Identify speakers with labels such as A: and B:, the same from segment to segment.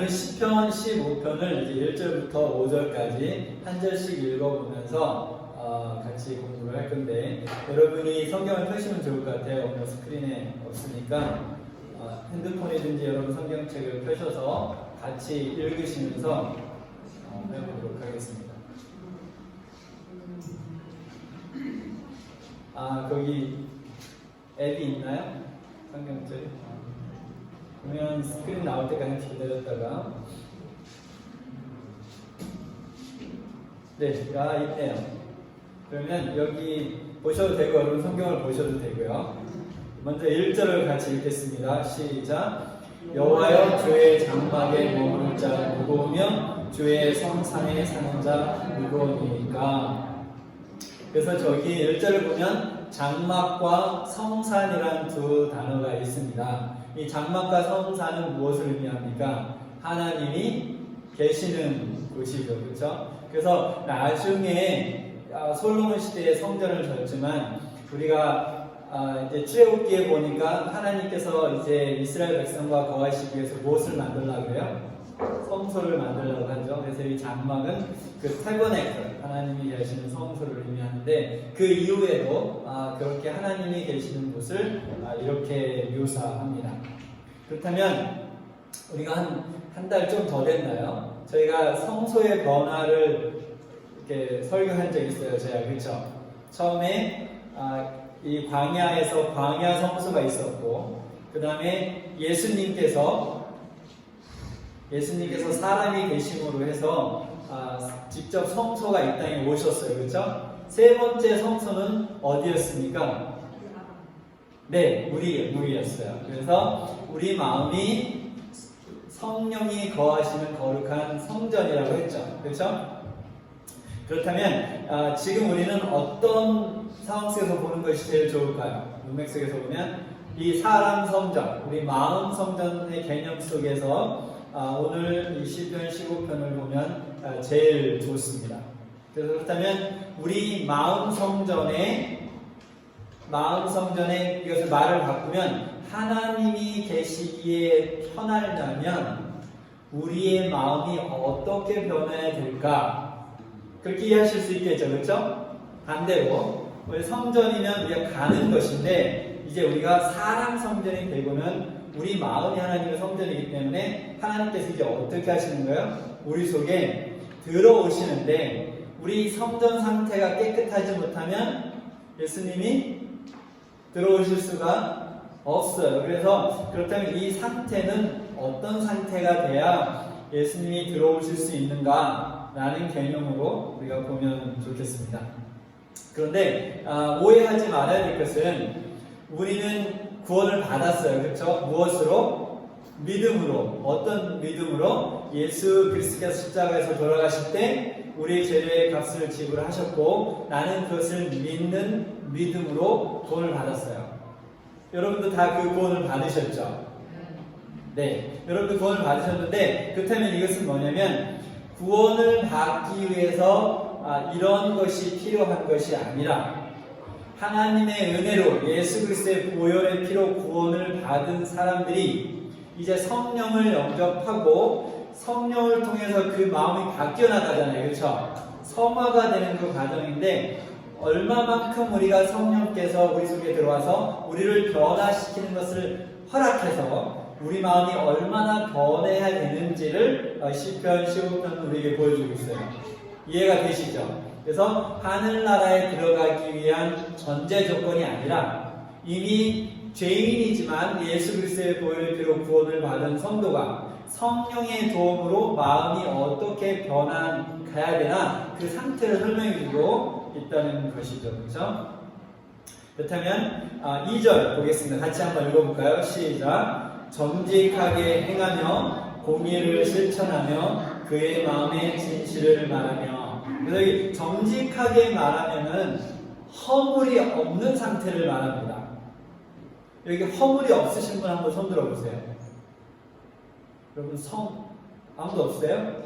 A: 오늘 시편 15편을 이제 1절부터 5절까지 한 절씩 읽어보면서 같이 공부를 할 건데, 여러분이 성경을 펴시면 좋을 것 같아요. 오늘 스크린에 없으니까 핸드폰이든지 여러분 성경책을 펴셔서 같이 읽으시면서 해보도록 하겠습니다. 거기 앱이 있나요? 성경책? 그러면 스크린 나올 때까지 기다렸다가 있네요. 그러면 여기 보셔도 되고 여러분 성경을 보셔도 되고요. 먼저 1절을 같이 읽겠습니다. 시작. 여호와여, 주의 장막에 머무를 자 누구오며 주의 성산에 사는 자 누구오니까. 그래서 저기 1절을 보면 장막과 성산이란 두 단어가 있습니다. 이 장막과 성산은 무엇을 의미합니까? 하나님이 계시는 곳이죠. 그렇죠? 그래서 나중에 솔로몬 시대에 성전을 졌지만 우리가 이제 출애굽기에 보니까 하나님께서 이제 이스라엘 백성과 거하시기 위해서 무엇을 만들려고 해요? 성소를 만들려고 하죠. 그래서 이 장막은 그 태버네클, 하나님이 계시는 성소를 의미하는데, 그 이후에도 그렇게 하나님이 계시는 곳을 이렇게 묘사합니다. 그렇다면 우리가 한 달 좀 더 됐나요? 저희가 성소의 변화를 이렇게 설교한 적이 있어요. 제가, 그렇죠? 처음에 이 광야에서 광야 성소가 있었고, 그 다음에 예수님께서 사람이 되심으로 해서 직접 성소가 이 땅에 오셨어요. 그렇죠? 세 번째 성소는 어디였습니까? 네, 우리였어요. 그래서 우리 마음이 성령이 거하시는 거룩한 성전이라고 했죠. 그렇죠? 그렇다면 지금 우리는 어떤 상황 속에서 보는 것이 제일 좋을까요? 문맥 속에서 보면 이 사람 성전, 우리 마음 성전의 개념 속에서 오늘 이 시편 15편을 보면 제일 좋습니다. 그래서 그렇다면 우리 마음 성전에 이것을 말을 바꾸면 하나님이 계시기에 편하려면 우리의 마음이 어떻게 변해야 될까? 그렇게 이해하실 수 있겠죠. 그렇죠? 반대로 우리 성전이면 우리가 가는 것인데, 이제 우리가 사람 성전이 되고는 우리 마음이 하나님의 성전이기 때문에 하나님께서 이제 어떻게 하시는 거예요? 우리 속에 들어오시는데, 우리 성전 상태가 깨끗하지 못하면 예수님이 들어오실 수가 없어요. 그래서 그렇다면 이 상태는 어떤 상태가 돼야 예수님이 들어오실 수 있는가 라는 개념으로 우리가 보면 좋겠습니다. 그런데 오해하지 말아야 될 것은, 우리는 구원을 받았어요. 그렇죠? 무엇으로? 믿음으로. 어떤 믿음으로? 예수 그리스도께서 십자가에서 돌아가실 때 우리의 죄의 값을 지불하셨고, 나는 그것을 믿는 믿음으로 구원을 받았어요. 여러분도 다 그 구원을 받으셨죠? 네, 여러분도 구원을 받으셨는데, 그렇다면 이것은 뭐냐면 구원을 받기 위해서 이런 것이 필요한 것이 아니라, 하나님의 은혜로 예수 그리스도의 보혈의 피로 구원을 받은 사람들이 이제 성령을 영접하고 성령을 통해서 그 마음이 바뀌어 나가잖아요. 그렇죠? 성화가 되는 그 과정인데, 얼마만큼 우리가 성령께서 우리 속에 들어와서 우리를 변화시키는 것을 허락해서 우리 마음이 얼마나 변해야 되는지를 시편 15편은 우리에게 보여주고 있어요. 이해가 되시죠? 그래서 하늘나라에 들어가기 위한 전제 조건이 아니라, 이미 죄인이지만 예수 그리스도의 보혈의 피로 구원을 받은 성도가 성령의 도움으로 마음이 어떻게 변화가야 되나, 그 상태를 설명해주고 있다는 것이죠. 그렇죠? 그렇다면 2절 보겠습니다. 같이 한번 읽어볼까요? 시작. 정직하게 행하며 공의를 실천하며 그의 마음의 진실을 말하며. 그래서 이 정직하게 말하면은 허물이 없는 상태를 말합니다. 여기 허물이 없으신 분 한번 손 들어보세요. 여러분 아무도 없어요?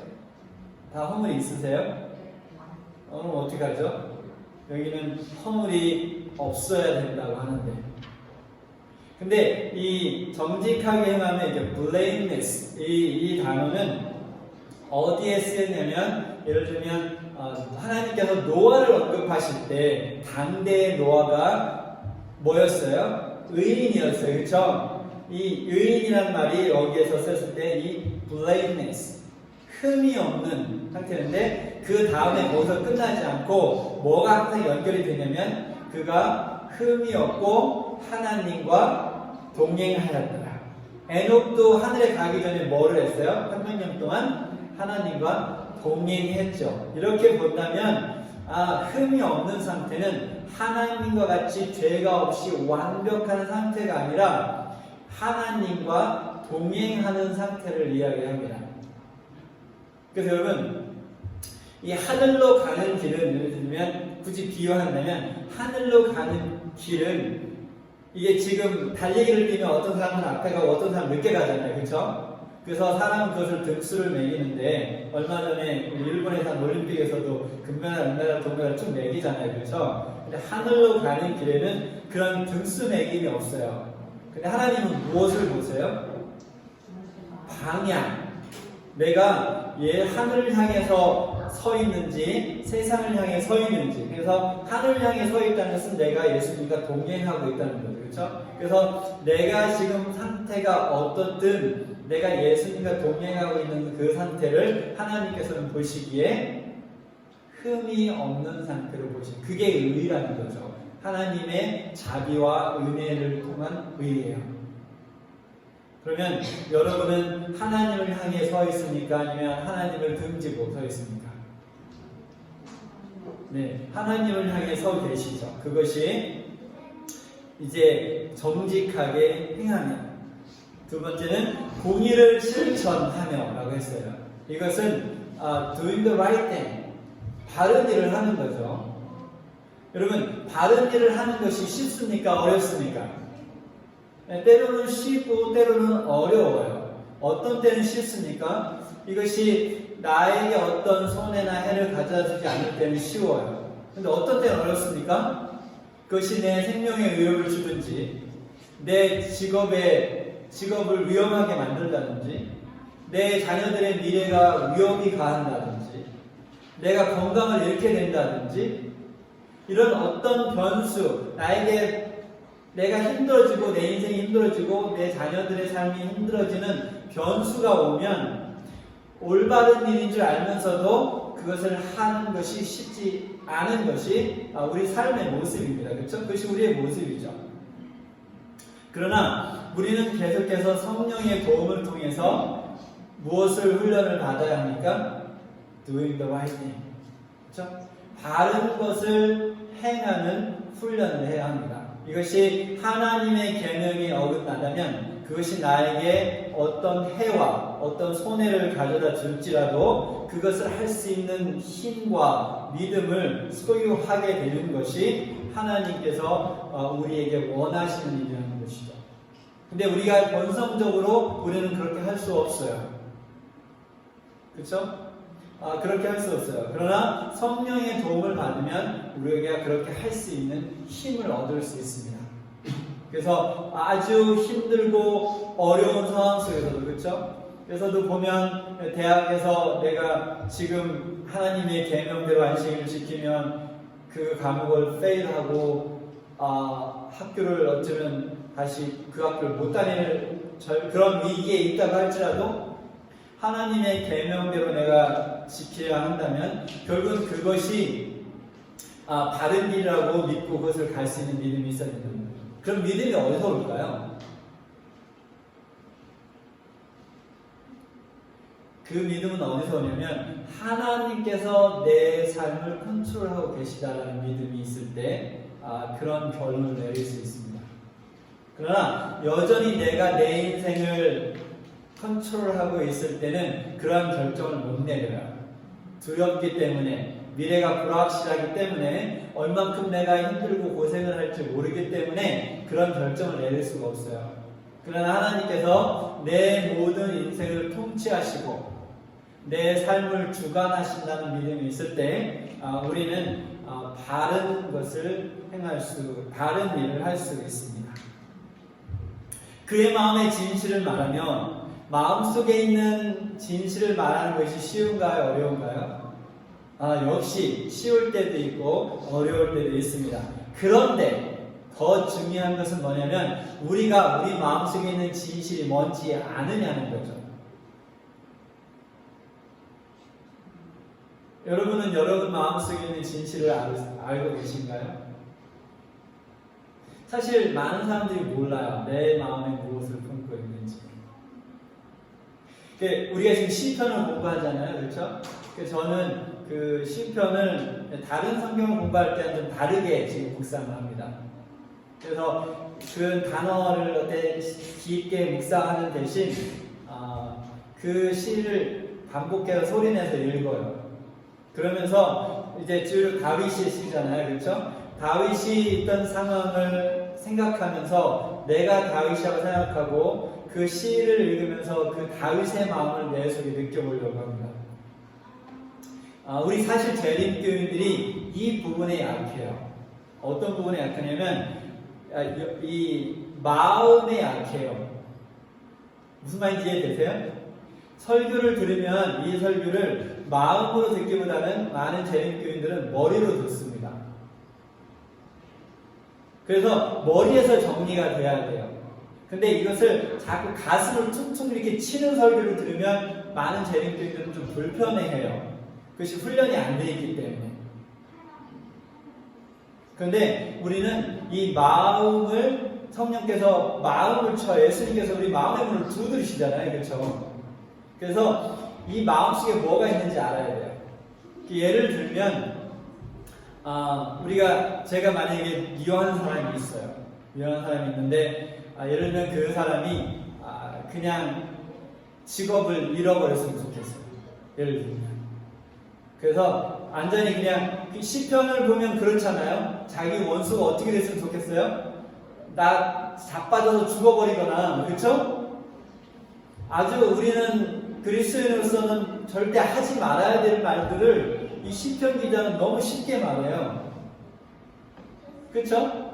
A: 다 허물이 있으세요? 그럼 어떻게 하죠? 여기는 허물이 없어야 된다고 하는데, 근데 이 정직하게 행하면 이제 blameless 이 단어는 어디에 쓰였냐면 예를 들면 하나님께서 노아를 언급하실 때 당대의 노아가 뭐였어요? 의인이었어요. 그렇죠? 이 의인이라는 말이 여기에서 썼을 때 이 blameless 흠이 없는 상태인데 그 다음에 거기서 끝나지 않고 뭐가 항상 연결이 되냐면 그가 흠이 없고 하나님과 동행하였더라. 에녹도 하늘에 가기 전에 뭐를 했어요? 300년 동안 하나님과 동행했죠. 이렇게 본다면 흠이 없는 상태는 하나님과 같이 죄가 없이 완벽한 상태가 아니라 하나님과 동행하는 상태를 이야기합니다. 그래서 여러분 이 하늘로 가는 길은 예를 들면 굳이 비유한다면 하늘로 가는 길은 이게 지금 달리기를 뛰면 어떤 사람은 앞에 가고 어떤 사람은 늦게 가잖아요. 그렇죠? 그래서 사람은 그것을 등수를 매기는데 얼마 전에 일본에서 한 올림픽에서도 금메달, 은메달, 동메달 쭉 매기잖아요. 그렇죠? 근데 하늘로 가는 길에는 그런 등수 매김이 없어요. 근데 하나님은 무엇을 보세요? 방향. 내가 하늘을 향해서 서 있는지 세상을 향해 서 있는지. 그래서 하늘을 향해 서 있다는 것은 내가 예수님과 동행하고 있다는 거죠. 그렇죠? 그래서 내가 지금 상태가 어떻든 내가 예수님과 동행하고 있는 그 상태를 하나님께서는 보시기에 흠이 없는 상태로 보시는 그게 의라는 거죠. 하나님의 자비와 은혜를 통한 의예요. 그러면 여러분은 하나님을 향해 서 있습니까? 아니면 하나님을 등지고 서 있습니까? 네, 하나님을 향해 서 계시죠. 그것이 이제 정직하게 행하며. 두 번째는 공의를 실천하며 라고 했어요. 이것은 doing the right thing, 바른 일을 하는 거죠. 여러분, 바른 일을 하는 것이 쉽습니까? 어렵습니까? 때로는 쉽고 때로는 어려워요. 어떤 때는 쉽습니까? 이것이 나에게 어떤 손해나 해를 가져다주지 않을 때는 쉬워요. 근데 어떤 때는 어렵습니까? 그것이 내 생명에 위협을 주든지 내 직업을 위험하게 만들다든지 내 자녀들의 미래가 위협이 가한다든지 내가 건강을 잃게 된다든지 이런 어떤 변수, 내가 힘들어지고 내 인생이 힘들어지고 내 자녀들의 삶이 힘들어지는 변수가 오면 올바른 일인 줄 알면서도 그것을 하는 것이 쉽지 않은 것이 우리 삶의 모습입니다. 그렇죠? 그것이 우리의 모습이죠. 그러나 우리는 계속해서 성령의 도움을 통해서 무엇을 훈련을 받아야 합니까? Doing the right thing. 그렇죠? 바른 것을 행하는 훈련을 해야 합니다. 이것이 하나님의 계명이 어긋나다면 그것이 나에게 어떤 해와 어떤 손해를 가져다 줄지라도 그것을 할 수 있는 힘과 믿음을 소유하게 되는 것이 하나님께서 우리에게 원하시는 일이라는 것이죠. 근데 우리가 본성적으로 우리는 그렇게 할 수 없어요. 그렇죠? 그렇게 할 수 없어요. 그러나 성령의 도움을 받으면 우리가 그렇게 할 수 있는 힘을 얻을 수 있습니다. 그래서 아주 힘들고 어려운 상황 속에서도 그렇죠? 그래서도 보면 대학에서 내가 지금 하나님의 계명대로 안식일을 지키면 그 과목을 페일하고 학교를 어쩌면 다시 그 학교를 못 다닐 그런 위기에 있다고 할지라도 하나님의 계명대로 내가 지켜야 한다면 결국은 그것이 바른 길이라고 믿고 그것을 갈 수 있는 믿음이 있어야 된다. 그럼 믿음이 어디서 올까요? 그 믿음은 어디서 오냐면 하나님께서 내 삶을 컨트롤하고 계시다라는 믿음이 있을 때 그런 결론을 내릴 수 있습니다. 그러나 여전히 내가 내 인생을 컨트롤하고 있을 때는 그러한 결정을 못 내려요. 두렵기 때문에, 미래가 불확실하기 때문에, 얼만큼 내가 힘들고 고생을 할지 모르기 때문에 그런 결정을 내릴 수가 없어요. 그러나 하나님께서 내 모든 인생을 통치하시고 내 삶을 주관하신다는 믿음이 있을 때 우리는 바른 것을 바른 일을 할 수 있습니다. 그의 마음의 진실을 말하면 마음속에 있는 진실을 말하는 것이 쉬운가요? 어려운가요? 역시 쉬울 때도 있고 어려울 때도 있습니다. 그런데 더 중요한 것은 뭐냐면 우리가 우리 마음속에 있는 진실이 뭔지 아느냐는 거죠. 여러분은 여러분 마음속에 있는 진실을 알고 계신가요? 사실 많은 사람들이 몰라요. 내 마음에 무엇을 품고 있는지. 우리가 지금 시편을 공부하잖아요. 그렇죠? 저는 그 시편을 다른 성경을 공부할 때는 좀 다르게 지금 묵상을 합니다. 그래서 그 단어를 어때 깊게 묵상하는 대신 그 시를 반복해서 소리내서 읽어요. 그러면서 이제 쭉 다윗의 시잖아요. 그렇죠? 다윗이 있던 상황을 생각하면서 내가 다윗이라고 생각하고 그 시를 읽으면서 그 다윗의 마음을 내 속에 느껴보려고 합니다. 우리 사실 재림교인들이 이 부분에 약해요. 어떤 부분에 약하냐면 이 마음에 약해요. 무슨 말인지 이해되세요? 설교를 들으면 이 설교를 마음으로 듣기보다는 많은 재림교인들은 머리로 듣습니다. 그래서 머리에서 정리가 돼야 돼요. 근데 이것을 자꾸 가슴을 툭툭 이렇게 치는 설교를 들으면 많은 재림교인들은 좀 불편해해요. 그것이 훈련이 안 돼 있기 때문에. 그런데 우리는 이 마음을 성령께서 마음을 예수님께서 우리 마음의 문을 두드리시잖아요. 그렇죠? 그래서 이 마음속에 뭐가 있는지 알아야 돼요. 예를 들면 제가 만약에 미워하는 사람이 있어요. 미워하는 사람이 있는데 예를 들면 그 사람이 그냥 직업을 잃어버렸으면 좋겠어요. 예를 들면. 그래서 완전히 그냥 시편을 보면 그렇잖아요. 자기 원수가 어떻게 됐으면 좋겠어요? 나 자빠져서 죽어버리거나, 그렇죠? 아주 우리는 그리스도인으로서는 절대 하지 말아야 될 말들을 이 시편 기자는 너무 쉽게 말해요. 그렇죠?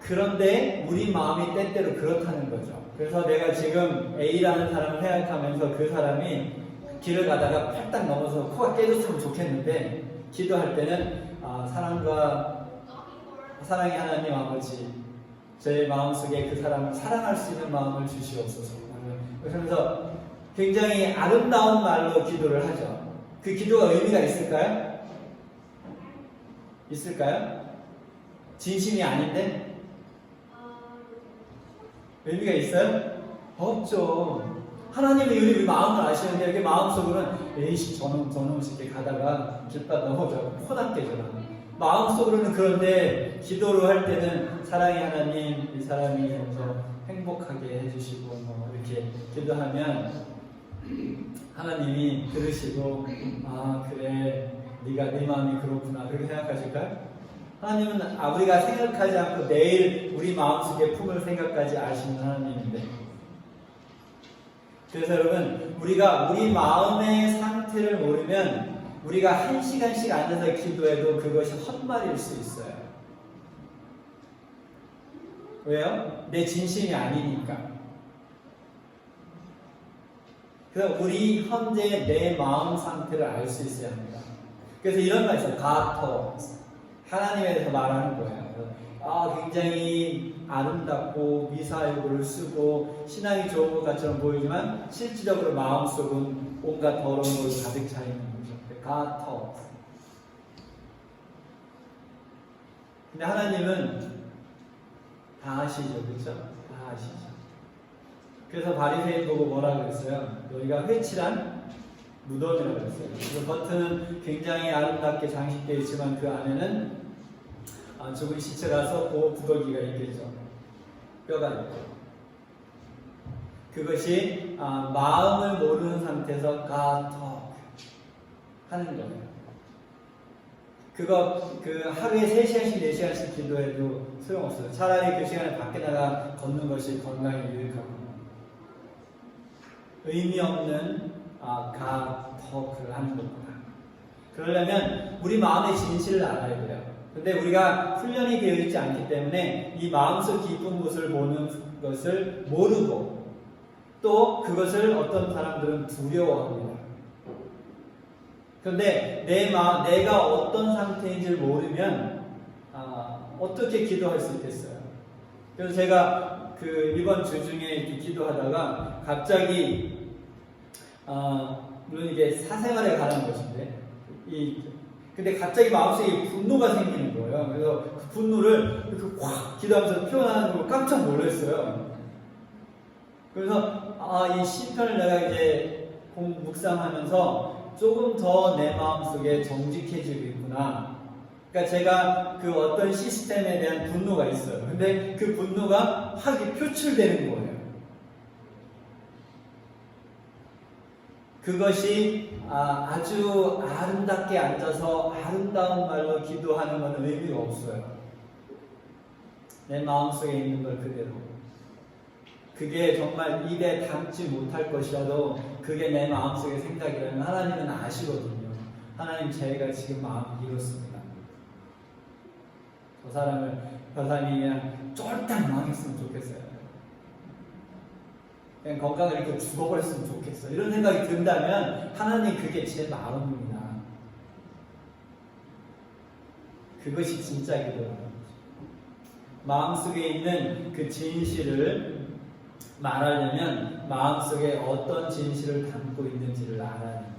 A: 그런데 우리 마음이 때때로 그렇다는 거죠. 그래서 내가 지금 A라는 사람을 생각하면서 그 사람이 길을 가다가 팔딱 넘어서 코가 깨졌으면 좋겠는데 기도할 때는 사랑의 하나님 아버지, 제 마음속에 그 사람을 사랑할 수 있는 마음을 주시옵소서. 그러면서 굉장히 아름다운 말로 기도를 하죠. 그 기도가 의미가 있을까요? 있을까요? 진심이 아닌데? 의미가 있어요? 없죠. 하나님이 우리 마음을 아시는데 이렇게 마음속으로는 에이씨 저놈 이렇게 가다가 길바닥 넘어져 포닥 깨져라. 마음속으로는 그런데 기도를 할 때는 사랑의 하나님 이 사람이 행복하게 해주시고 이렇게 기도하면 하나님이 들으시고 그래 네가 네 마음이 그렇구나 그렇게 생각하실까요? 하나님은 우리가 생각하지 않고 내일 우리 마음속에 품을 생각까지 아시는 하나님인데 그래서 여러분 우리가 우리 마음의 상태를 모르면 우리가 1시간씩 앉아서 기도해도 그것이 헛말일 수 있어요. 왜요? 내 진심이 아니니까. 그래서 우리 현재 내 마음 상태를 알 수 있어야 합니다. 그래서 이런 말 있어요. 가토. 하나님에 대해서 말하는 거예요. 굉장히 아름답고 미사일구를 쓰고 신앙이 좋은 것 같처럼 보이지만 실질적으로 마음속은 온갖 더러운 것으로 가득 차 있는 거죠. 가토. 근데 하나님은 다 아시죠, 그렇죠? 다 아시죠. 그래서 바리새인 보고 뭐라 그랬어요? 너희가 회칠한 무덤이라고 그랬어요. 그래서 겉은 굉장히 아름답게 장식되어 있지만 그 안에는 죽은 시체가 썩고 구더기가 있겠죠. 뼈가 있고. 그것이 마음을 모르는 상태에서 가토 하는 거예요. 그 하루에 3시간씩 4시간씩 기도해도 소용없어요. 차라리 그 시간에 밖에 나가 걷는 것이 건강에 유익하고 의미 없는 가토를 하는 겁니다. 그러려면 우리 마음의 진실을 알아야 돼요. 근데 우리가 훈련이 되어 있지 않기 때문에 이 마음속 깊은 곳을 보는 것을 모르고 또 그것을 어떤 사람들은 두려워합니다. 그런데 내가 어떤 상태인지를 모르면 어떻게 기도할 수 있겠어요? 그래서 제가 이번 주 중에 이렇게 기도하다가 갑자기 물론 이게 사생활에 관한 것인데 근데 갑자기 마음속에 분노가 생기는 거예요. 그래서 그 분노를 이렇게 확 기도하면서 표현하는 걸 깜짝 놀랐어요. 그래서 이 시편을 내가 이제 묵상하면서 조금 더 내 마음속에 정직해지고 있구나. 그러니까 제가 그 어떤 시스템에 대한 분노가 있어요. 근데 그 분노가 확 표출되는 거예요. 그것이 아주 아름답게 앉아서 아름다운 말로 기도하는 것은 의미가 없어요. 내 마음속에 있는 걸 그대로. 그게 정말 입에 담지 못할 것이라도 그게 내 마음속의 생각이라면 하나님은 아시거든요. 하나님 제가 지금 마음이 이렇습니다. 저 사람이 그냥 쫄딱 망했으면 좋겠어요. 그냥 건강을 잃고 죽어버렸으면 좋겠어. 이런 생각이 든다면 하나님 그게 제 마음입니다. 그것이 진짜 기도예요. 마음속에 있는 그 진실을 말하려면 마음속에 어떤 진실을 담고 있는지를 알아야 합니다.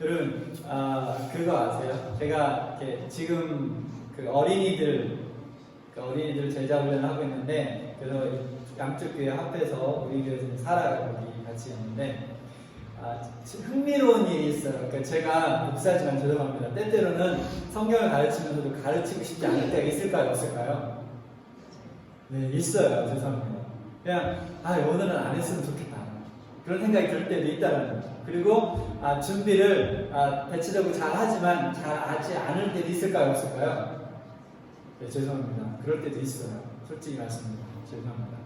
A: 여러분 그거 아세요? 제가 지금 어린이들 제자 훈련을 하고 있는데 그래서 양쪽 교회 합해서 우리 교회에서 살아요. 우리 같이 있는데 흥미로운 일이 있어요. 그러니까 제가 목사지만 죄송합니다. 때때로는 성경을 가르치면서도 가르치고 싶지 않을 때가 있을까요? 없을까요? 네, 있어요. 죄송합니다. 그냥 오늘은 안 했으면 좋겠다. 그런 생각이 들 때도 있다는 거죠. 그리고 준비를 대체적으로 잘 하지만 잘 하지 않을 때도 있을까요? 없을까요? 네, 죄송합니다. 그럴 때도 있어요. 솔직히 말씀드립니다. 죄송합니다.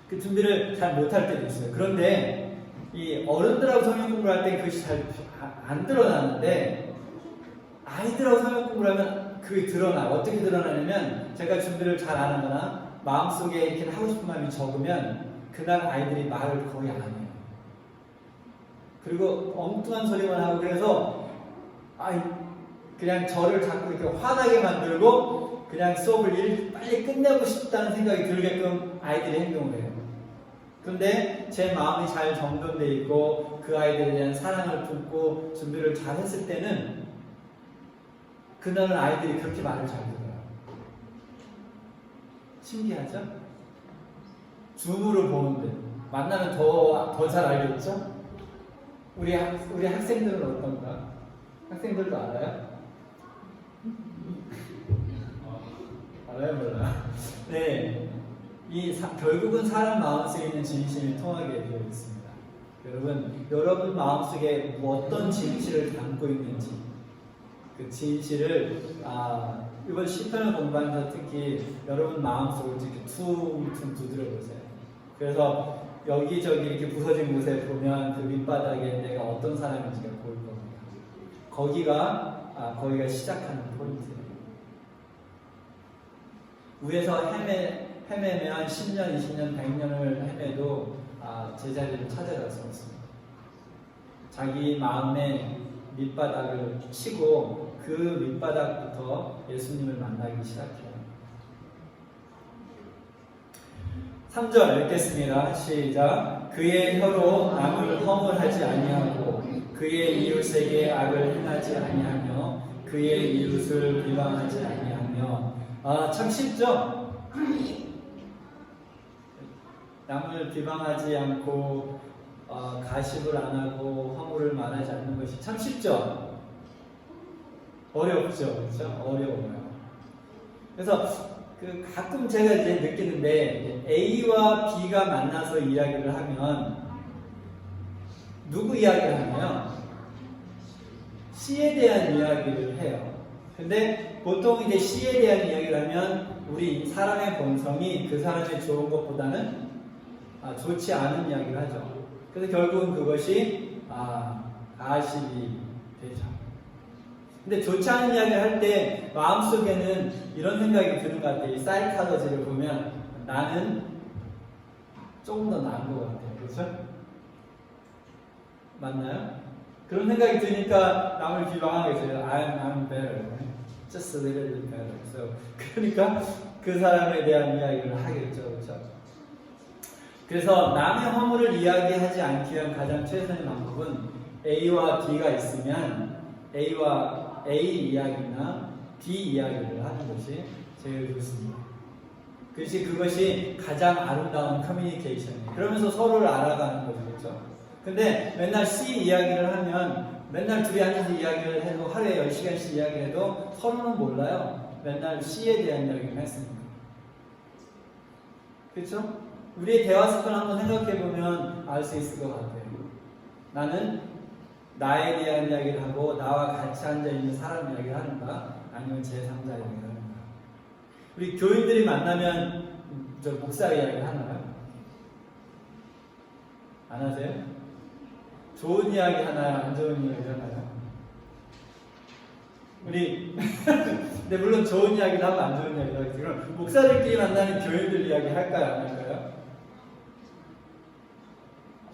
A: 그 준비를 잘 못할 때도 있어요. 그런데 이 어른들하고 성경 공부를 할 때 그것이 잘 안 드러나는데 아이들하고 성경 공부를 하면 그게 드러나. 어떻게 드러나냐면 제가 준비를 잘 안 하거나 마음속에 이렇게 하고 싶은 마음이 적으면 그날 아이들이 말을 거의 안 해요. 그리고 엉뚱한 소리만 하고 그래서 그냥 저를 자꾸 이렇게 화나게 만들고 그냥 수업을 빨리 끝내고 싶다는 생각이 들게끔 아이들이 행동을 해요. 그런데 제 마음이 잘 정돈되어 있고 그 아이들에 대한 사랑을 품고 준비를 잘 했을 때는 그날은 아이들이 그렇게 말을 잘 들어요. 신기하죠? 줌으로 보는데 만나면 더 잘 알겠죠? 우리 학생들은 어떤가? 학생들도 알아요? 알아요? 몰라요? 네. 결국은 사람 마음속에 있는 진실이 통하게 되어 있습니다. 여러분 마음속에 어떤 진실을 담고 있는지 그 진실을 이번 시편을 공부하면서 특히 여러분 마음속을 이렇게 퉁퉁 두드려 보세요. 그래서 여기저기 이렇게 부서진 곳에 보면 그 밑바닥에 내가 어떤 사람인지가 보일 겁니다. 거기가 시작하는 포인트예요. 위에서 헤매면 10년, 20년, 100년을 헤매도 제자리를 찾아갈 수 없습니다. 자기 마음의 밑바닥을 치고 그 밑바닥부터 예수님을 만나기 시작해요. 3절 읽겠습니다. 시작. 그의 혀로 남을 허물하지 아니하고 그의 이웃에게 악을 행하지 아니하며 그의 이웃을 비방하지 아니하며 참 쉽죠? 남을 비방하지 않고 가십을 안 하고 허물을 말하지 않는 것이 참 쉽죠? 어렵죠? 그렇죠? 어려워요. 그래서 가끔 제가 이제 느끼는데 A와 B가 만나서 이야기를 하면 누구 이야기를 하냐면 C에 대한 이야기를 해요. 근데 보통 이제 C에 대한 이야기를 하면 우리 사람의 본성이 그 사람의 좋은 것보다는 좋지 않은 이야기를 하죠. 그래서 결국은 그것이 가십이 되죠. 근데 좋지 않은 이야기를 할 때 마음속에는 이런 생각이 드는 것 같아요. 이 사이카더지를 보면 나는 조금 더 나은 것 같아요. 그렇죠? 맞나요? 그런 생각이 드니까 남을 비방하겠어요. I'm better. Just a little bit better. So, 그러니까 그 사람에 대한 이야기를 하겠죠. 그렇죠? 그래서 남의 허물을 이야기하지 않기 위한 가장 최선의 방법은 A와 B가 있으면 A와 A 이야기나 B 이야기를 하는 것이 제일 좋습니다. 그것이 가장 아름다운 커뮤니케이션이에요. 그러면서 서로를 알아가는 거죠. 그렇죠? 근데 맨날 C 이야기를 하면 맨날 둘이 앉아서 이야기를 해도 하루에 10시간씩 이야기를 해도 서로는 몰라요. 맨날 C에 대한 이야기를 했습니다. 그렇죠? 우리의 대화 습관 한번 생각해보면 알 수 있을 것 같아요. 나는 나에 대한 이야기를 하고 나와 같이 앉아있는 사람 이야기를 하는가 아니면 제3자 이야기를 하는가. 우리 교인들이 만나면 저 목사 이야기를 하나요? 안 하세요? 좋은 이야기 하나요? 안 좋은 이야기 하나요? 우리 근데 물론 좋은 이야기도 하고 안 좋은 이야기도 하겠지. 그럼 목사들끼리 만나는 교인들 이야기 할까요? 안 할까요?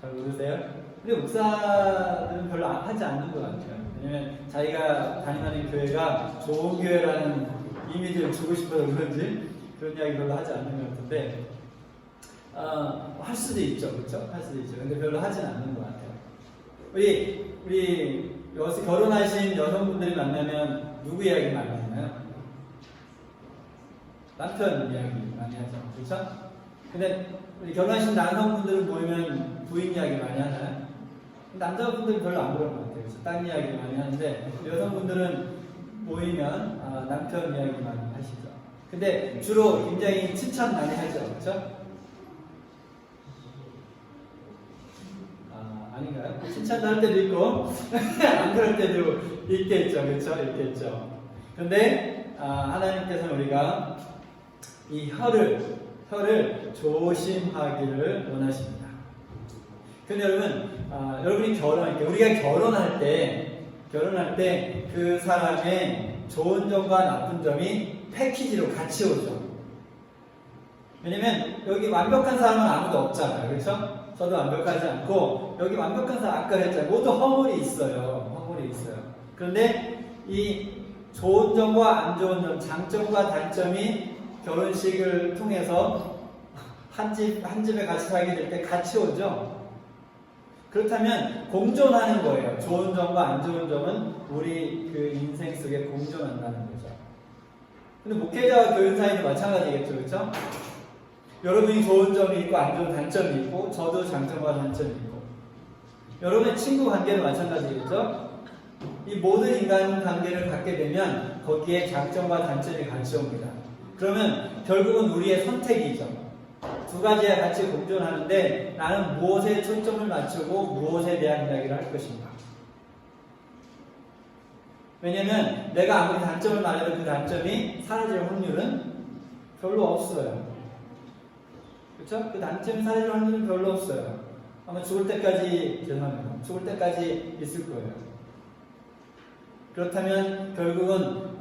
A: 잘 모르세요? 근데 목사들은 별로 하지 않는 것 같아요. 왜냐면 자기가 다니는 교회가 좋은 교회라는 이미지를 주고 싶어서 그런지 그런 이야기 별로 하지 않는 것 같은데 할 수도 있죠. 그렇죠? 할 수도 있죠. 근데 별로 하진 않는 것 같아요. 우리 여기서 결혼하신 여성분들이 만나면 누구 이야기 많이 하나요? 남편 이야기 많이 하죠. 그렇죠? 근데 우리 결혼하신 남성분들은 모이면 부인 이야기 많이 하나요? 남자분들은 별로 안 그런 것 같아요. 그래서 딴 이야기 많이 하는데 여성분들은 모이면 남편 이야기 많이 하시죠. 근데 주로 굉장히 칭찬 많이 하죠. 그렇죠? 아닌가요? 칭찬도 할 때도 있고 안 그럴 때도 있겠죠. 그렇죠? 있겠죠. 근데 하나님께서는 우리가 이 혀를 조심하기를 원하십니다. 근데 여러분이 우리가 결혼할 때 그 사람의 좋은 점과 나쁜 점이 패키지로 같이 오죠. 왜냐면 여기 완벽한 사람은 아무도 없잖아요. 그렇죠? 저도 완벽하지 않고 여기 완벽한 사람 아까 했잖아요. 모두 허물이 있어요. 그런데 이 좋은 점과 안 좋은 점, 장점과 단점이 결혼식을 통해서 한 집에 같이 살게 될 때 같이 오죠. 그렇다면 공존하는 거예요. 좋은 점과 안 좋은 점은 우리 그 인생 속에 공존한다는 거죠. 근데 목회자와 교인 사이도 마찬가지겠죠. 그렇죠? 여러분이 좋은 점이 있고 안 좋은 단점이 있고 저도 장점과 단점이 있고 여러분의 친구 관계도 마찬가지겠죠? 이 모든 인간 관계를 갖게 되면 거기에 장점과 단점이 같이 옵니다. 그러면 결국은 우리의 선택이죠. 두 가지가 같이 공존하는데 나는 무엇에 초점을 맞추고 무엇에 대한 이야기를 할 것인가. 왜냐면 내가 아무리 단점을 말해도 그 단점이 사라질 확률은 별로 없어요. 그렇죠? 그 단점이 사라질 확률은 별로 없어요. 아마 죽을 때까지 있을 거예요. 그렇다면 결국은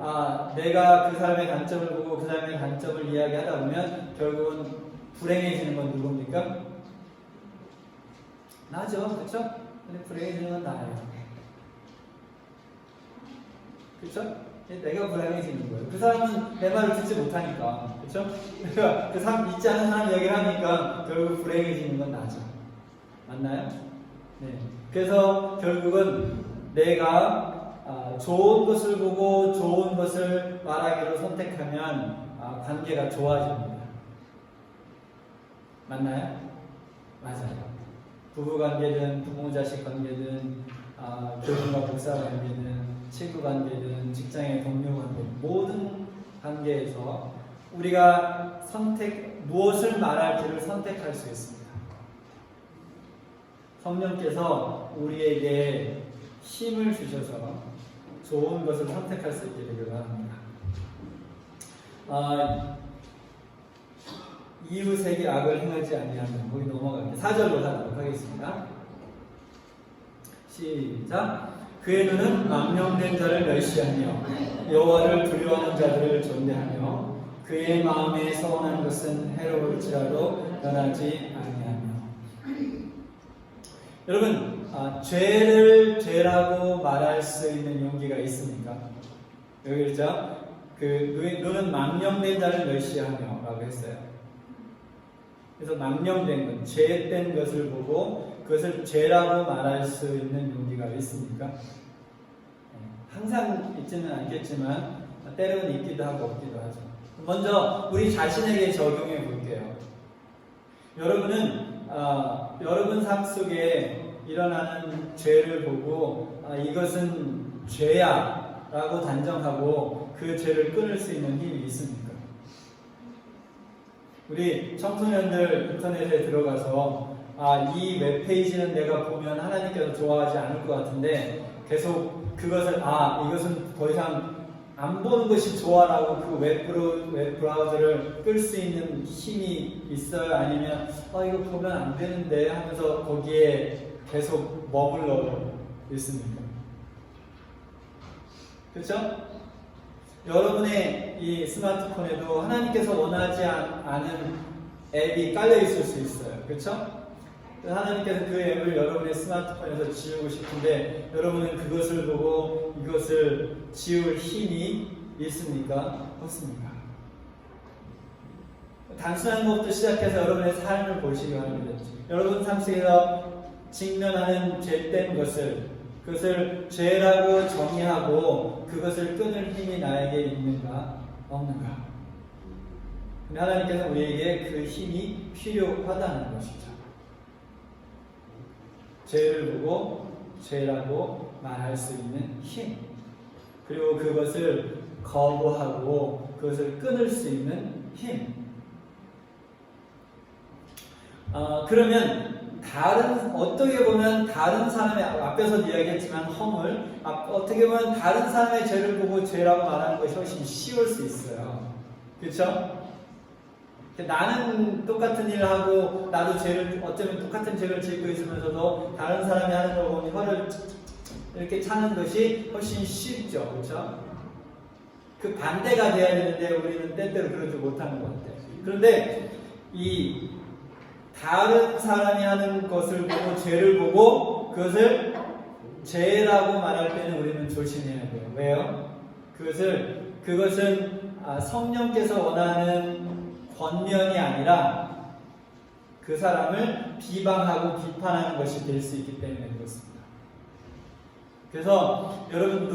A: 내가 그 사람의 단점을 보고 그 사람의 단점을 이야기하다 보면 결국은 불행해지는 건 누굽니까? 나죠. 그렇죠? 근데 불행해지는 건 나예요. 그렇죠? 내가 불행해지는 거예요. 그 사람은 내 말을 듣지 못하니까. 그렇죠? 그러니까 그 사람 믿지 않는 사람 얘기를 하니까 결국 불행해지는 건 나죠. 맞나요? 네. 그래서 결국은 내가 좋은 것을 보고 좋은 것을 말하기로 선택하면 관계가 좋아집니다. 맞나요? 맞아요. 부부 관계든 부모 자식 관계든 교인과 목사 관계든 친구 관계든 직장의 동료 관계든 모든 관계에서 우리가 무엇을 말할지를 선택할 수 있습니다. 성령께서 우리에게 힘을 주셔서 좋은 것을 선택할 수 있게 되기를 바랍니다. 이웃에게 악을 행하지 아니하면 거기 넘어갑니다. 4절로 하도록 하겠습니다. 시작. 그의 눈은 망령된 자를 멸시하며 여호와를 두려워하는 자들을 존대하며 그의 마음에 서원한 것은 해로울지라도 변하지 아니하며. 여러분, 죄를 죄라고 말할 수 있는 용기가 있습니까? 여기 그렇죠? 눈은 망령된 자를 멸시하며 라고 했어요. 그래서 망령된 것, 죄된 것을 보고 그것을 죄라고 말할 수 있는 용기가 있습니까? 항상 있지는 않겠지만 때로는 있기도 하고 없기도 하죠. 먼저 우리 자신에게 적용해 볼게요. 여러분은 여러분 삶 속에 일어나는 죄를 보고 이것은 죄야 라고 단정하고 그 죄를 끊을 수 있는 힘이 있습니까? 우리 청소년들 인터넷에 들어가서 이 웹페이지는 내가 보면 하나님께서 좋아하지 않을 것 같은데 계속 그것을 이것은 더 이상 안 보는 것이 좋아라고 그 웹브라우저를 끌 수 있는 힘이 있어요? 아니면 이거 보면 안 되는데 하면서 거기에 계속 머물러 있습니까? 그렇죠? 여러분의 이 스마트폰에도 하나님께서 원하지 않은 앱이 깔려 있을 수 있어요. 그렇죠? 하나님께서 그 앱을 여러분의 스마트폰에서 지우고 싶은데 여러분은 그것을 보고 이것을 지울 힘이 있습니까? 없습니까? 단순한 것부터 시작해서 여러분의 삶을 보시기 바랍니다. 여러분 삶 속에서 직면하는 죄된 그것을 죄라고 정의하고 그것을 끊을 힘이 나에게 있는가 없는가. 근데 하나님께서 우리에게 그 힘이 필요하다는 것이죠. 죄를 보고 죄라고 말할 수 있는 힘, 그리고 그것을 거부하고 그것을 끊을 수 있는 힘. 그러면 어떻게 보면 다른 사람의, 앞에서 이야기했지만 허물, 어떻게 보면 다른 사람의 죄를 보고 죄라고 말하는 것이 훨씬 쉬울 수 있어요. 그렇죠? 나는 똑같은 일을 하고 나도 어쩌면 똑같은 죄를 짓고 있으면서도 다른 사람이 하는 걸 보면 혀를 이렇게 차는 것이 훨씬 쉽죠. 그렇죠? 그 반대가 돼야 되는데 우리는 때때로 그러지 못하는 것 같아요. 그런데 이 다른 사람이 하는 것을 보고 죄를 보고 그것을 죄라고 말할 때는 우리는 조심해야 돼요. 왜요? 그것은 성령께서 원하는 권면이 아니라 그 사람을 비방하고 비판하는 것이 될 수 있기 때문에 그렇습니다. 그래서 여러분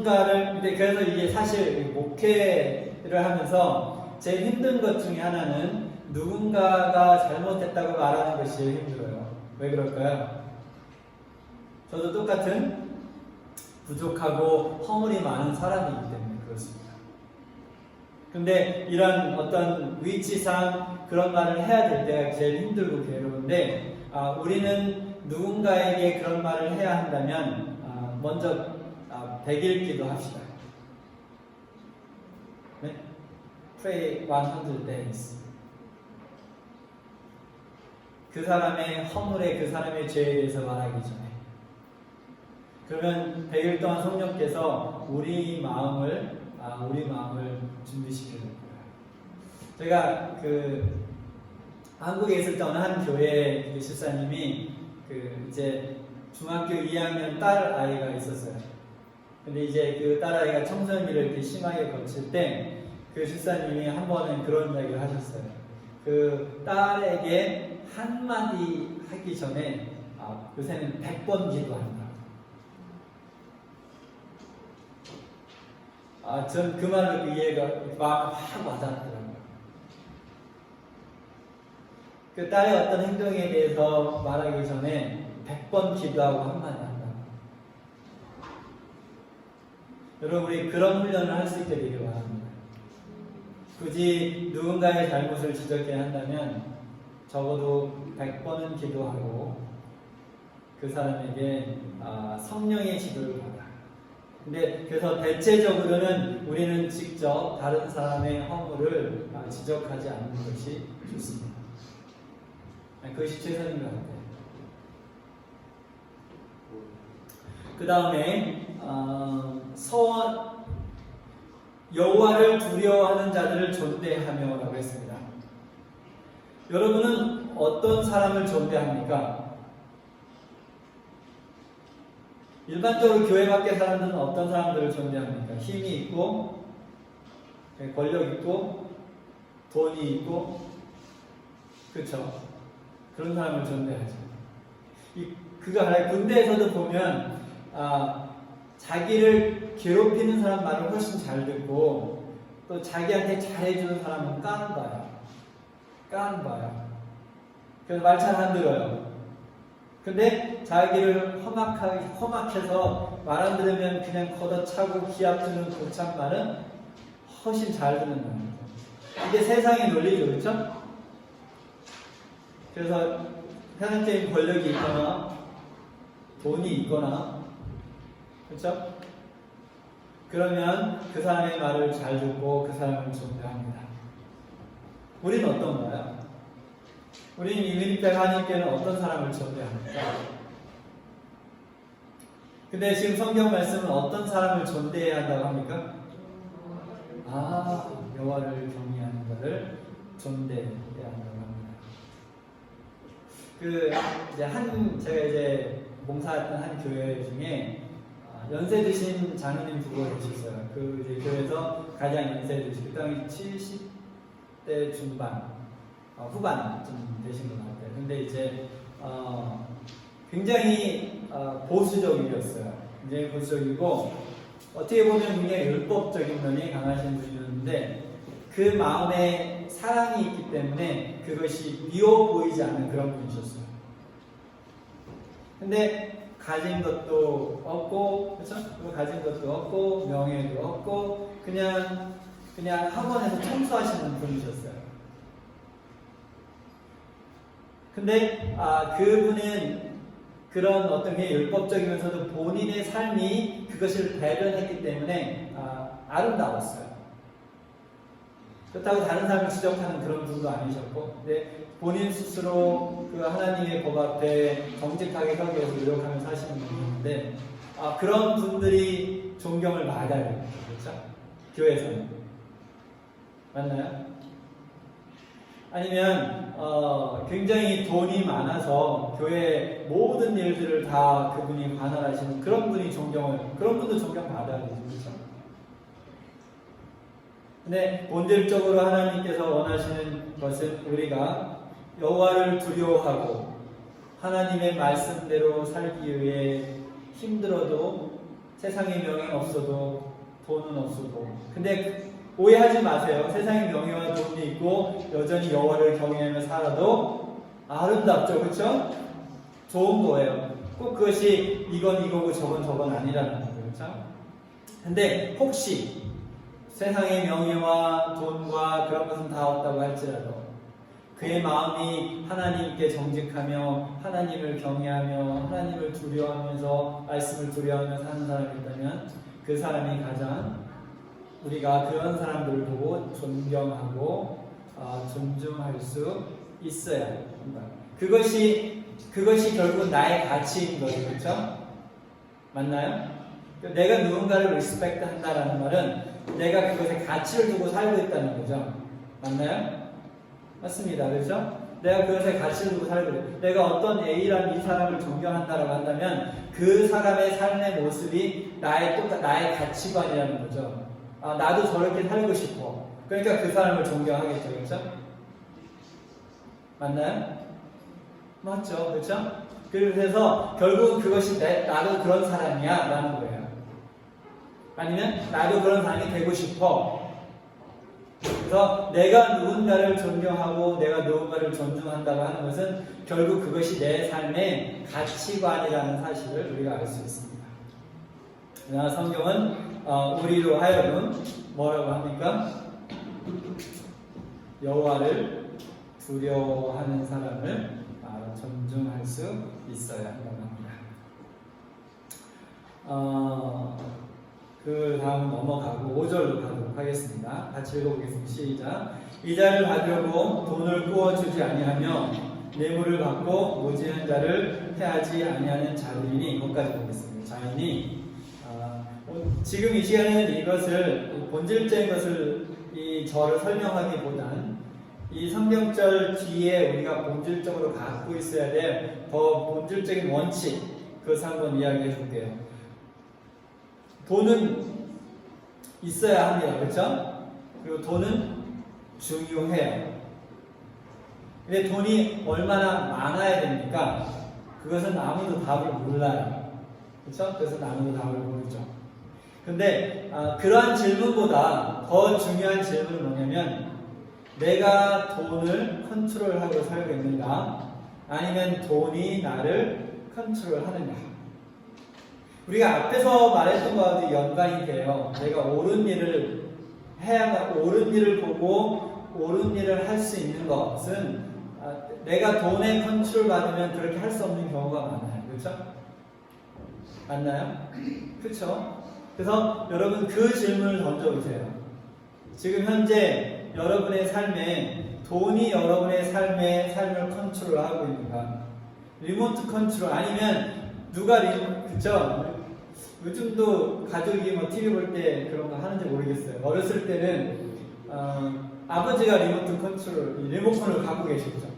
A: 그래서 이게 사실 목회를 하면서 제일 힘든 것 중에 하나는 누군가가 잘못했다고 말하는 것이 제일 힘들어요. 왜 그럴까요? 저도 똑같은 부족하고 허물이 많은 사람이기 때문에 그렇습니다. 근데 이런 어떤 위치상 그런 말을 해야 될 때가 제일 힘들고 괴로운데 우리는 누군가에게 그런 말을 해야 한다면 먼저 100일 기도합시다. 네? Pray 100 days. 그 사람의 허물에 그 사람의 죄에 대해서 말하기 전에. 그러면 100일 동안 성령께서 우리 마음을 준비시켜 줄 거예요. 제가 한국에 있을 때 어느 한 교회 집사님이 이제 중학교 2학년 딸 아이가 있었어요. 근데 이제 그 딸 아이가 청소년기를 이렇게 심하게 거칠 때 그 집사님이 한 번은 그런 이야기를 하셨어요. 그 딸에게 한마디 하기 전에 요새는 100번 기도한다. 전 그 말로 이해가 확 와닿더라고요. 그 딸의 어떤 행동에 대해서 말하기 전에 100번 기도하고 한마디 한다. 여러분, 우리 그런 훈련을 할 수 있게 되길 바랍니다. 굳이 누군가의 잘못을 지적해야 한다면 적어도 100번은 기도하고 그 사람에게 성령의 지도를 받아. 근데 그래서 대체적으로는 우리는 직접 다른 사람의 허물을 지적하지 않는 것이 좋습니다. 그것이 최선인 것 같아요. 그 다음에 여호와를 두려워하는 자들을 존대하며라고 했습니다. 여러분은 어떤 사람을 존대합니까? 일반적으로 교회 밖의 사람들은 어떤 사람들을 존대합니까? 힘이 있고, 권력 있고, 돈이 있고, 그렇죠? 그런 사람을 존대하죠. 그가 군대에서도 보면 자기를 괴롭히는 사람 말을 훨씬 잘 듣고 또 자기한테 잘해주는 사람은 깡봐요. 그래서 말 잘 안 들어요. 근데 자기를 험악해서 말 안 들으면 그냥 걷어차고 기합주는 고참 말은 훨씬 잘 듣는 거예요. 이게 세상의 논리죠, 그렇죠? 그래서 세상적인 권력이 있거나 돈이 있거나, 그렇죠? 그러면 그 사람의 말을 잘 듣고 그 사람을 존대합니다. 우리는 어떤가요? 우리는 이민택 하나님께는 어떤 사람을 존대합니까? 근데 지금 성경 말씀은 어떤 사람을 존대해야 한다고 합니까? 여호와를 경외하는 자를 존대해야 한다고 합니다. 제가 봉사했던 한 교회 중에 연세 드신 장로님 두 분 계셨어요. 그 교회에서 가장 연세 드신, 그 당시 70대 중반, 후반쯤 되신 것 같아요. 근데 굉장히 보수적이었어요. 굉장히 보수적이고, 어떻게 보면 굉장히 율법적인 면이 강하신 분이었는데, 그 마음에 사랑이 있기 때문에 그것이 미워 보이지 않는 그런 분이셨어요. 근데 가진 것도 없고, 그렇죠? 가진 것도 없고, 명예도 없고, 그냥 학원에서 청소하시는 분이셨어요. 근데 그분은 그런 어떤 게 율법적이면서도 본인의 삶이 그것을 발견했기 때문에 아름다웠어요. 그렇다고 다른 사람을 지적하는 그런 분도 아니셨고, 근데 본인 스스로 그 하나님의 법 앞에 정직하게 서기 위해서 노력하며 사시는 분이었는데, 그런 분들이 존경을 받아요. 그렇죠? 교회에서는. 맞나요? 아니면 굉장히 돈이 많아서 교회 모든 일들을 다 그분이 관할하시는 그런 분도 존경받아야 되죠. 그렇죠? 근데 본질적으로 하나님께서 원하시는 것은 우리가 여호와를 두려워하고 하나님의 말씀대로 살기 위해 힘들어도 세상에 명예는 없어도 돈은 없어도, 근데 오해하지 마세요. 세상에 명예와 돈이 있고 여전히 여호와를 경외하며 살아도 아름답죠, 그렇죠? 좋은 거예요. 꼭 그것이 이건 이거고 저건 아니라는 거죠, 그렇죠? 근데 혹시 세상의 명예와 돈과 그런 것은 다 없다고 할지라도 그의 마음이 하나님께 정직하며 하나님을 경외하며 하나님을 두려워하면서 말씀을 두려워하며 사는 사람이 있다면 그 사람이 가장 우리가 그런 사람들을 보고 존경하고 존중할 수 있어야 한다. 그것이 결국 나의 가치인 거죠, 그렇죠? 맞나요? 내가 누군가를 리스펙트 한다라는 말은 내가 그것에 가치를 두고 살고 있다는 거죠. 맞나요? 맞습니다. 그렇죠? 내가 그것에 가치를 두고 살고 있어요. 내가 어떤 A라는 이 사람을 존경한다라고 한다면 그 사람의 삶의 모습이 나의 가치관이라는 거죠. 나도 저렇게 살고 싶어. 그러니까 그 사람을 존경하겠죠. 그렇죠? 맞나요? 맞죠. 그렇죠? 그래서 결국 그것이 나도 그런 사람이야 라는 거예요. 아니면 나도 그런 사람이 되고 싶어. 그래서 내가 누군가를 존경하고 내가 누군가를 존중한다고 하는 것은 결국 그것이 내 삶의 가치관이라는 사실을 우리가 알 수 있습니다. 그러나 성경은 우리로 하여금 뭐라고 합니까? 여호와를 두려워하는 사람을 존중할 수 있어야 한다고 합니다. 그 다음 넘어가고 5절로 가도록 하겠습니다. 같이 읽어보겠습니다. 시작. 이자를 받으려고 돈을 꾸어주지 아니하며 뇌물을 받고 무지한 자를 해하지 아니하는 자들이니 거기까지 보겠습니다. 자인이 지금 이 시간에는 이것을 본질적인 것을 이 저를 설명하기보단 이 성경절 뒤에 우리가 본질적으로 갖고 있어야 될 더 본질적인 원칙 그것을 한번 이야기해 볼게요. 돈은 있어야 합니다. 그렇죠? 그리고 돈은 중요해요. 근데 돈이 얼마나 많아야 됩니까? 그것은 아무도 답을 몰라요. 그렇죠? 그래서 아무도 답을 모르죠. 근데 그러한 질문보다 더 중요한 질문은 뭐냐면 내가 돈을 컨트롤하고 살겠는가? 아니면 돈이 나를 컨트롤하는가? 우리가 앞에서 말했던 것과 연관이 돼요. 내가 옳은 일을 해야 옳은 일을 보고 옳은 일을 할 수 있는 것은 내가 돈에 컨트롤 받으면 그렇게 할 수 없는 경우가 많아요. 그렇죠? 맞나요? 그렇죠? 그래서 여러분 그 질문을 던져보세요. 지금 현재 여러분의 삶에 돈이 여러분의 삶을 컨트롤하고 있는가? 리모트 컨트롤 아니면 누가 그쵸? 요즘도 가족이 뭐 TV 볼 때 그런 거 하는지 모르겠어요. 어렸을 때는 아버지가 리모트 컨트롤, 리모컨을 갖고 계시죠.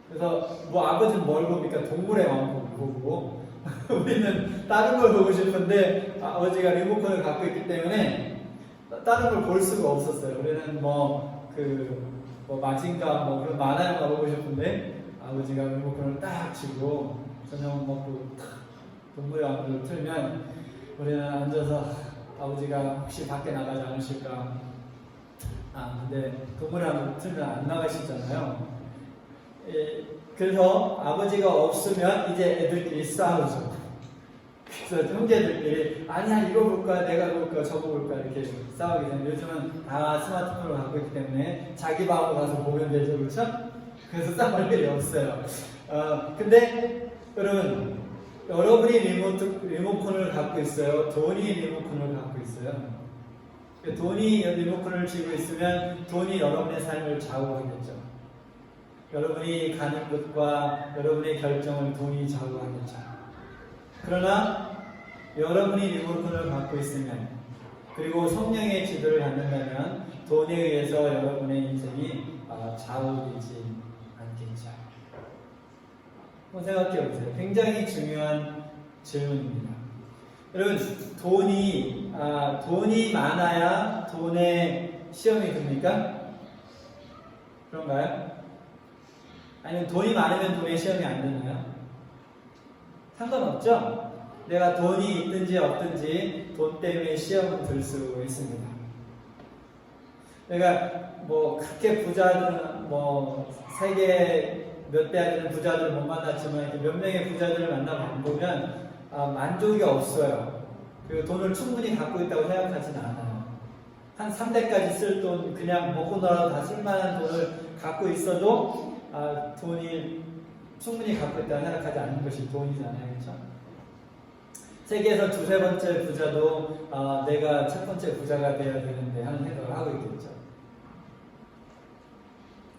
A: 그래서 뭐 아버지는 뭘 봅니까? 동물의 왕국 보고 우리는 다른 걸 보고 싶은데 아버지가 리모컨을 갖고 있기 때문에 다른 걸 볼 수가 없었어요. 우리는 뭐 마징가 뭐 그런 만화를 보고 싶은데 아버지가 리모컨을 딱 쥐고 저녁 먹고 동물의 왕국을 틀면 우리는 앉아서 아버지가 혹시 밖에 나가지 않으실까? 근데 동물의 왕국을 틀면 안 나가시잖아요. 그래서 아버지가 없으면 이제 애들끼리 싸우죠. 그래서 형제들끼리 아니야 이거 볼까 내가 볼까 저거 볼까 이렇게 싸우게 되면 요즘은 다 스마트폰을 갖고 있기 때문에 자기 방으로 가서 보면 되죠. 그렇죠? 그래서 싸울 일이 없어요. 근데 여러분 여러분이 리모컨을 갖고 있어요. 돈이 리모컨을 갖고 있어요. 돈이 리모컨을 쥐고 있으면 돈이 여러분의 삶을 좌우하겠죠. 여러분이 가는 곳과 여러분의 결정을 돈이 좌우하겠죠. 그러나 여러분이 리모컨을 갖고 있으면 그리고 성령의 지도를 받는다면 돈에 의해서 여러분의 인생이 좌우되지 않겠죠. 한번 생각해 보세요. 굉장히 중요한 질문입니다. 여러분 돈이 많아야 돈에 시험이 듭니까? 그런가요? 아니면 돈이 많으면 돈에 시험이 안 되나요? 상관없죠? 내가 돈이 있든지 없든지 돈 때문에 시험은 들 수 있습니다. 내가 뭐 그렇게 부자들은 뭐 세계 몇 대 되는 부자들을 못 만났지만 이렇게 몇 명의 부자들을 만나보면 만족이 없어요. 그리고 돈을 충분히 갖고 있다고 생각하지는 않아요. 한 3대까지 쓸 돈 그냥 먹고 놀아도 다 쓸만한 돈을 갖고 있어도 돈이 충분히 갖고 있다고 생각하지 않는 것이 돈이잖아요. 그렇죠? 세계에서 두세 번째 부자도 내가 첫 번째 부자가 되어야 되는데 하는 생각을 하고 있겠죠.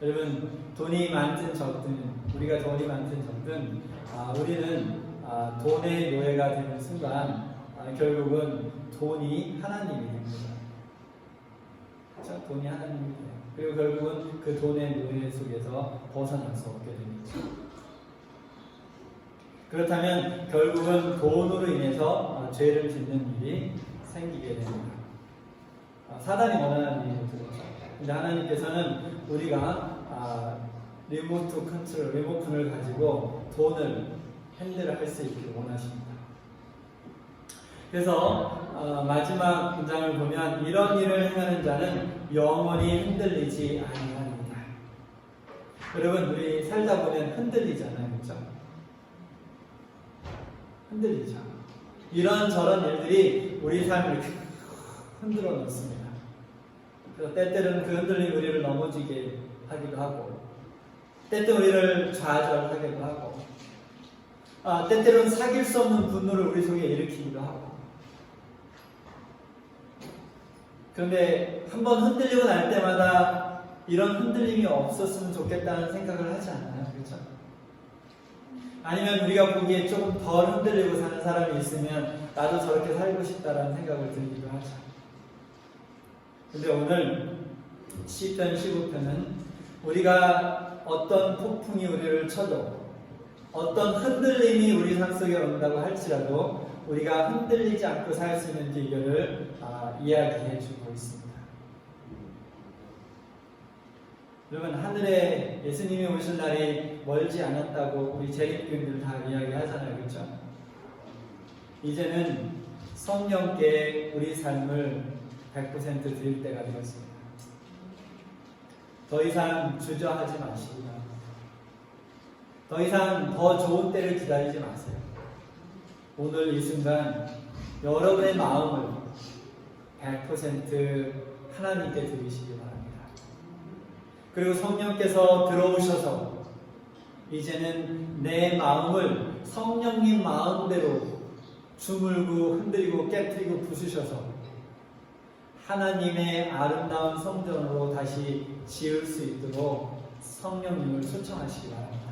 A: 여러분 돈이 많든 적든 우리가 돈이 많든 적든 우리는 돈의 노예가 되는 순간 결국은 돈이 하나님이 됩니다. 그렇죠? 돈이 하나님이 돼요. 그리고 결국은 그 돈의 노예 속에서 벗어날 수 없게 됩니다. 그렇다면 결국은 돈으로 인해서 죄를 짓는 일이 생기게 됩니다. 사단이 원하는 일이죠. 근데 하나님께서는 우리가 리모컨을 가지고 돈을 핸들할 수 있기를 원하십니다. 그래서 마지막 문장을 보면 이런 일을 행하는 자는 영원히 흔들리지 아니하리이다. 여러분 우리 살다 보면 흔들리잖아요. 그렇죠? 흔들리죠. 이런저런 일들이 우리 삶을 이렇게 흔들어 놓습니다. 그래서 때때로는 그 흔들린 우리를 넘어지게 하기도 하고 때때로 우리를 좌절하기도 하고 때때로는 사귈 수 없는 분노를 우리 속에 일으키기도 하고 그런데 한번 흔들리고 날 때마다 이런 흔들림이 없었으면 좋겠다는 생각을 하지 않나요? 그렇죠? 아니면 우리가 보기에 조금 덜 흔들리고 사는 사람이 있으면 나도 저렇게 살고 싶다라는 생각을 들기도 하죠. 근데 오늘 시편 15편은 우리가 어떤 폭풍이 우리를 쳐도 어떤 흔들림이 우리 삶 속에 온다고 할지라도 우리가 흔들리지 않고 살 수 있는 비결을 이야기해 주고 있습니다. 여러분, 하늘에 예수님이 오실 날이 멀지 않았다고 우리 재림교인들 다 이야기하잖아요. 그렇죠? 이제는 성령께 우리 삶을 100% 드릴 때가 되었습니다. 더 이상 주저하지 마시고 더 이상 더 좋은 때를 기다리지 마세요. 오늘 이 순간 여러분의 마음을 100% 하나님께 드리시기 바랍니다. 그리고 성령께서 들어오셔서 이제는 내 마음을 성령님 마음대로 주물고 흔들리고 깨트리고 부수셔서 하나님의 아름다운 성전으로 다시 지을 수 있도록 성령님을 초청하시기 바랍니다.